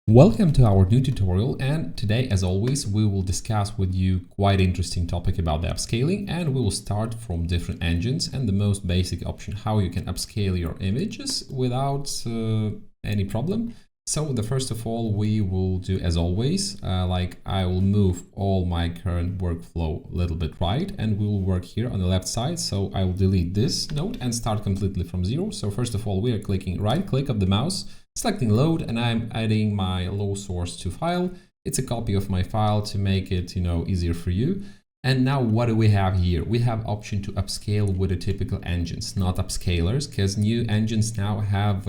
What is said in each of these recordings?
Welcome to our new tutorial, and today, as always, we will discuss with you quite interesting topic about the upscaling, and we will start from different engines and the most basic option, how you can upscale your images without any problem. So the first of all, we will do as always, like I will move all my current workflow a little bit right, and we will work here on the left side. So I will delete this node and start completely from zero. So first of all, we are clicking right click of the mouse, selecting load, and I'm adding my low source to file. It's a copy of my file to make it, easier for you. And now what do we have here? We have option to upscale with the typical engines, not upscalers, because new engines now have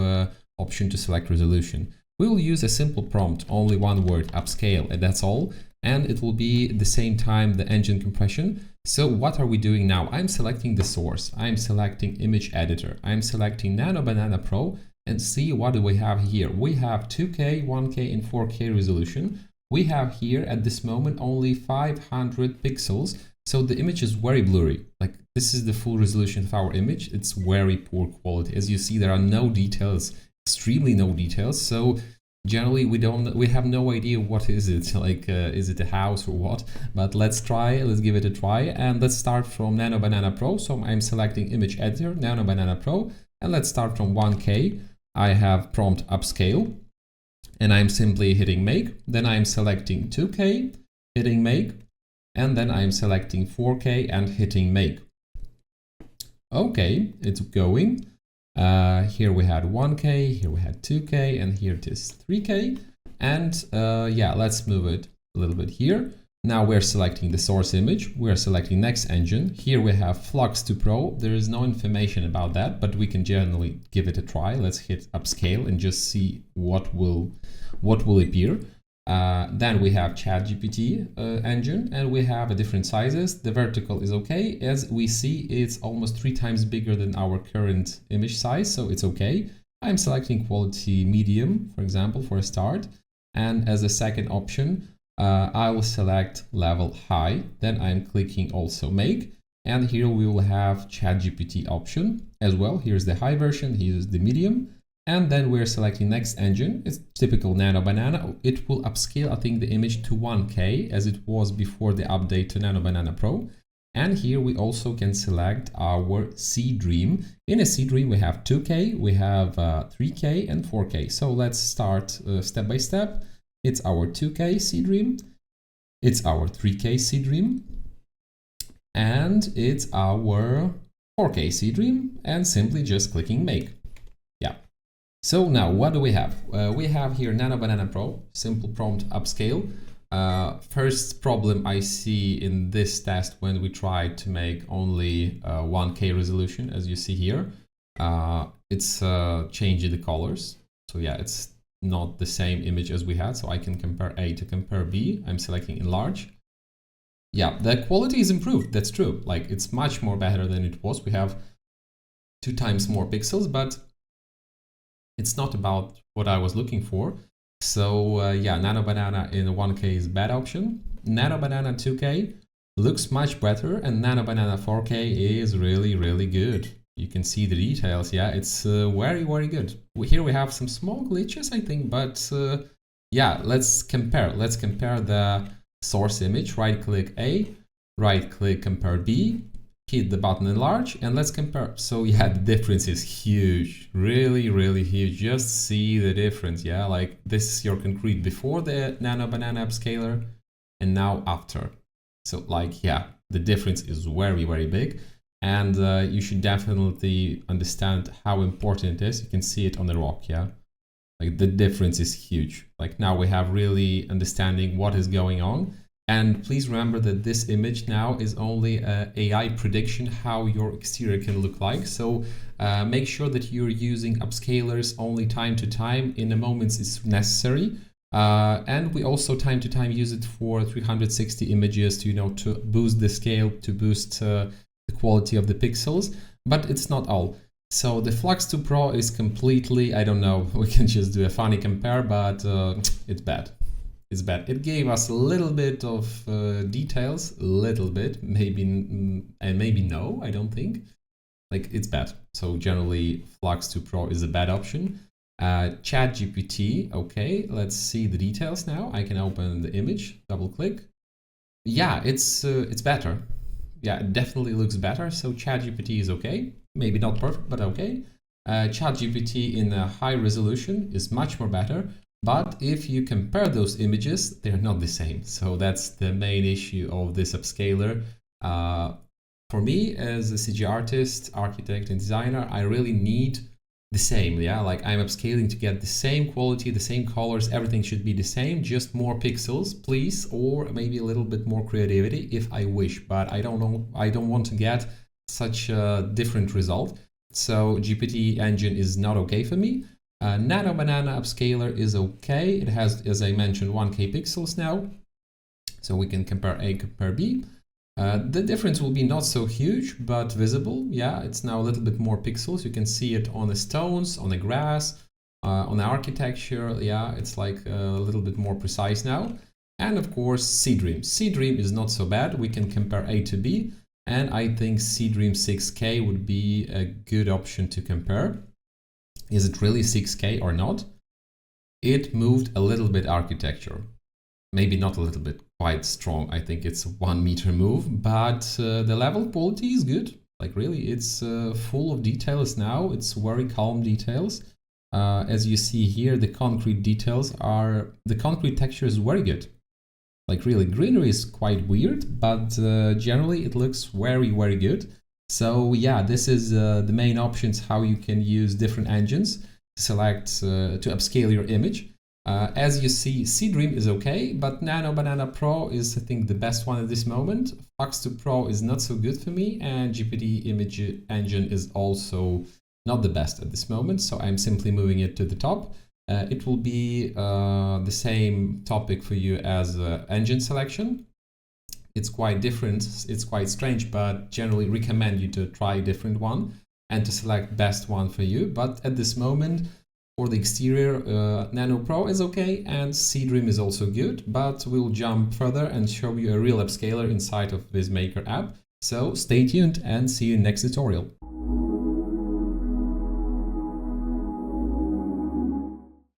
option to select resolution. We will use a simple prompt, only one word, upscale, and that's all. And it will be at the same time the engine compression. So what are we doing now? I'm selecting the source. I'm selecting image editor. I'm selecting NanoBanana Pro. And see what do we have here. We have 2K, 1K, and 4K resolution. We have here at this moment only 500 pixels. So the image is very blurry. Like this is the full resolution of our image. It's very poor quality. As you see, there are no details, extremely no details. So generally we have no idea what is it, like is it a house or what, but let's give it a try. And let's start from NanoBanana Pro. So I'm selecting image editor, NanoBanana Pro, and let's start from 1K. I have prompt upscale, and I'm simply hitting make. Then I'm selecting 2K, hitting make, and then I'm selecting 4K and hitting make. Okay, it's going. Here we had 1K, here we had 2K, and here it is 3K. And yeah, let's move it a little bit here. Now we're selecting the source image, we're selecting next engine. Here we have Flux to Pro. There is no information about that, but we can generally give it a try. Let's hit upscale and just see what will appear. Then we have ChatGPT engine, and we have different sizes. The vertical is okay. As we see, it's almost 3 times bigger than our current image size, so it's okay. I'm selecting quality medium, for example, for a start. And as a second option, I will select level high. Then I'm clicking also make. And here we will have ChatGPT option as well. Here's the high version, here's the medium. And then we're selecting next engine. It's typical NanoBanana. It will upscale, I think, the image to 1K as it was before the update to NanoBanana Pro. And here we also can select our Seedream. In a Seedream, we have 2K, we have 3K and 4K. So let's start step by step. It's our 2K Seedream, it's our 3K Seedream, and it's our 4K Seedream, and simply just clicking make. Yeah. So now what do we have? We have here NanoBanana Pro, simple prompt upscale. First problem I see in this test when we try to make only 1K resolution, as you see here, it's changing the colors. So yeah, it's not the same image as we had, so I can compare A to compare B. I'm selecting enlarge. Yeah, the quality is improved, that's true. Like it's much more better than it was. We have 2 times more pixels, but it's not about what I was looking for. So yeah, NanoBanana in 1K is a bad option. NanoBanana 2K looks much better, and NanoBanana 4K is really, really good. You can see the details, yeah, it's very, very good. Here we have some small glitches, I think, but yeah, let's compare. Let's compare the source image, right-click A, right-click compare B, hit the button enlarge, and let's compare. So yeah, the difference is huge, really, really huge. Just see the difference, yeah, like this is your concrete before the NanoBanana upscaler, and now after. So like, yeah, the difference is very, very big. And you should definitely understand how important it is. You can see it on the rock, yeah? Like the difference is huge. Like now we have really understanding what is going on. And please remember that this image now is only AI prediction how your exterior can look like. So make sure that you're using upscalers only time to time in the moments it's necessary. And we also time to time use it for 360 images to, to boost the scale, to boost the quality of the pixels, but it's not all. So the Flux 2 Pro is completely, I don't know, we can just do a funny compare, but it's bad. It's bad. It gave us a little bit of details, a little bit, maybe, and maybe no, I don't think. Like it's bad. So generally Flux 2 Pro is a bad option. ChatGPT, okay, let's see the details now. I can open the image, double click. Yeah, it's better. Yeah, it definitely looks better. So ChatGPT is okay. Maybe not perfect, but okay. ChatGPT in a high resolution is much more better. But if you compare those images, they're not the same. So that's the main issue of this upscaler. For me, as a CG artist, architect, and designer, I really need the same. Yeah, like I'm upscaling to get the same quality, the same colors, everything should be the same, just more pixels, please, or maybe a little bit more creativity if I wish. But I don't know, I don't want to get such a different result. So GPT engine is not okay for me. NanoBanana upscaler is okay. It has, as I mentioned, 1K pixels now. So we can compare A, compare B. The difference will be not so huge, but visible. Yeah, it's now a little bit more pixels. You can see it on the stones, on the grass, on the architecture. Yeah, it's like a little bit more precise now. And of course, Seedream. Seedream is not so bad. We can compare A to B. And I think Seedream 6K would be a good option to compare. Is it really 6K or not? It moved a little bit architecture. Maybe not a little bit, quite strong. I think it's a 1 meter move, but the level quality is good. Like really, it's full of details now. It's very calm details. As you see here, the concrete texture is very good. Like really, greenery is quite weird, but generally it looks very, very good. So yeah, this is the main options how you can use different engines to select to upscale your image. As you see, Seedream is okay, but NanoBanana Pro is, I think, the best one at this moment. Fox2 Pro is not so good for me, and GPT image engine is also not the best at this moment, so I'm simply moving it to the top. It will be the same topic for you as engine selection. It's quite different, it's quite strange, but generally recommend you to try a different one and to select best one for you. But at this moment, for the exterior, Nano Pro is okay and Seedream is also good, but we'll jump further and show you a real upscaler inside of this Maker app. So stay tuned and see you in next tutorial.